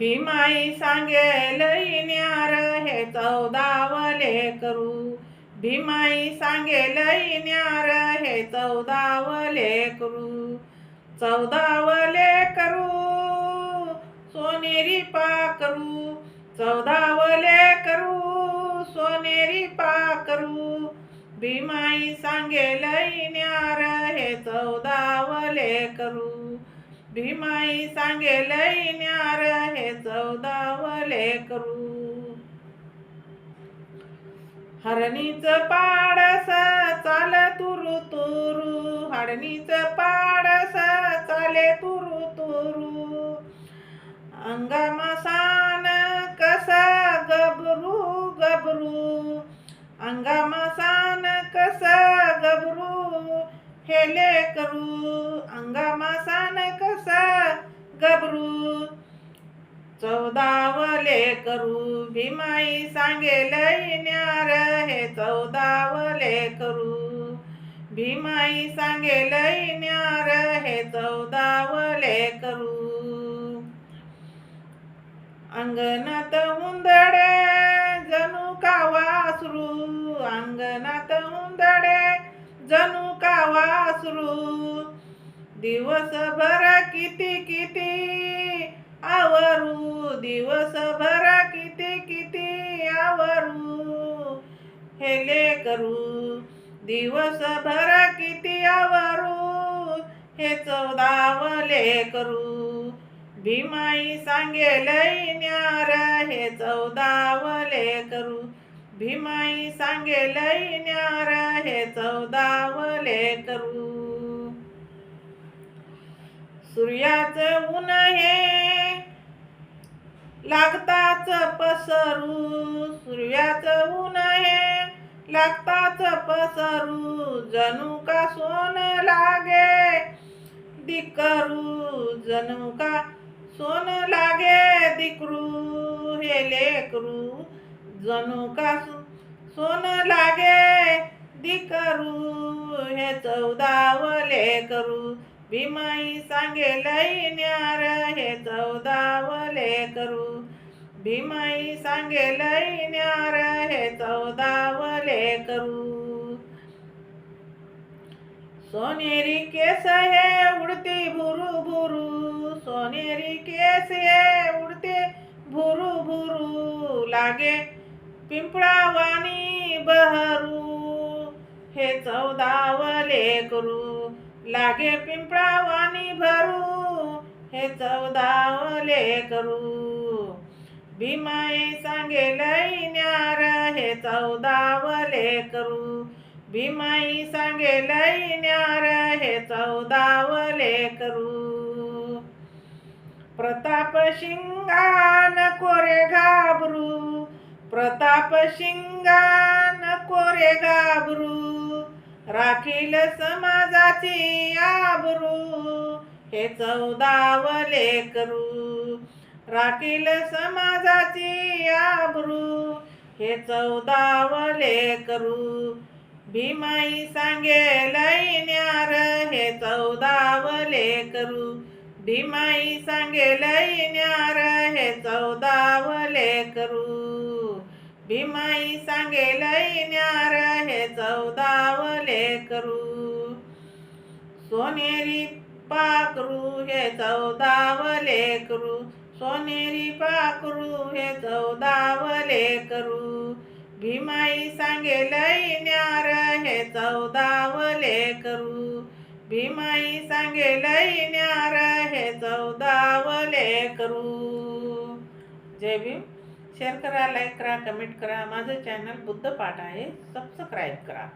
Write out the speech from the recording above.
भीमाई सांगेल न्यार हे 14वले करू. भीमाई सांगेल न्यार हे 14वले करू. 14वले करू सोनेरी पाखरू. 14वले करू सोनेरी पाखरू. भीमाई सांगेल न्यार हे 14वले करू. भीमाई सांगेल न्यार हे 14वले करू. हरणीचं पाडस चाल तुरु तुरु. हरणीचं पाडस चाले तुरु तुरु. अंगामासान कसा गबरू गबरू. अंगामासान कसा गबरू हेले करू. अंगामासान कसा गबरू 14वले करू. भीमाई सांगेल न्यार हे 14वले करू. भीमाई सांगेल न्यार हे 14वले करू. अंगणात हुंदडे जणू का वासरू. अंगणात हुंदडे जणू का वासरू. दिवसभर किती किती आवरू. दिवसभर किती किती आवरू हेले करू. दिवसभर किती आवरू हे 14वले करू. भीमाई सांगेल न्यार हे 14वले करू. भीमाई सांगेल न्यार हे 14वले करू. सूर्याचं ऊन हे लागताच पसरू. सूर्याचं ऊन हे लागताच पसरू. जणू का सोन लागे दिकरू. जणू का सोन लागे दिकरू हेले करू. जणू का सोन लागे दिकरू हे 14वले करू. भीमाई सांगेल न्यार हे 14वले करू. भीमाई सांगेल न्यार हे 14वले करू. सोनेरी केस हे उडते भुरू भुरू. सोनेरी केस हे उडते भुरू भुरू. लागे पिंपळावानी बहरू हे 14वले करू. लागे पिंपळावानी भरू हे 14वले करू. भीमाई सांगेल न्यार हे 14वले करू. भीमाई सांगेल न्यार हे 14वले करू. प्रताप शिंगा नको रे घाबरू. प्रताप शिंगा नको रे घाबरू. राखील समाजाची आबरू हे 14वले करू. राखील समाजाची आबरू हे 14वले करू. भीमाई सांगेल न्यार हे 14वले करू. भीमाई सांगेल न्यार हे 14वले करू. भीमाई सांगेल न्यार हे 14वले करू. सोनेरी पाखरू हे 14वले करू. सोनेरी पाखरू हे 14वले करू. भीमाई सांगेल न्यार हे 14वले करू. भीमाई सांगेल न्यार हे 14वले करू. जय भीम. शेअर करा, लाईक करा, कमेंट करा. माझं चॅनल बुद्ध पाठ आहे. सबस्क्राईब करा.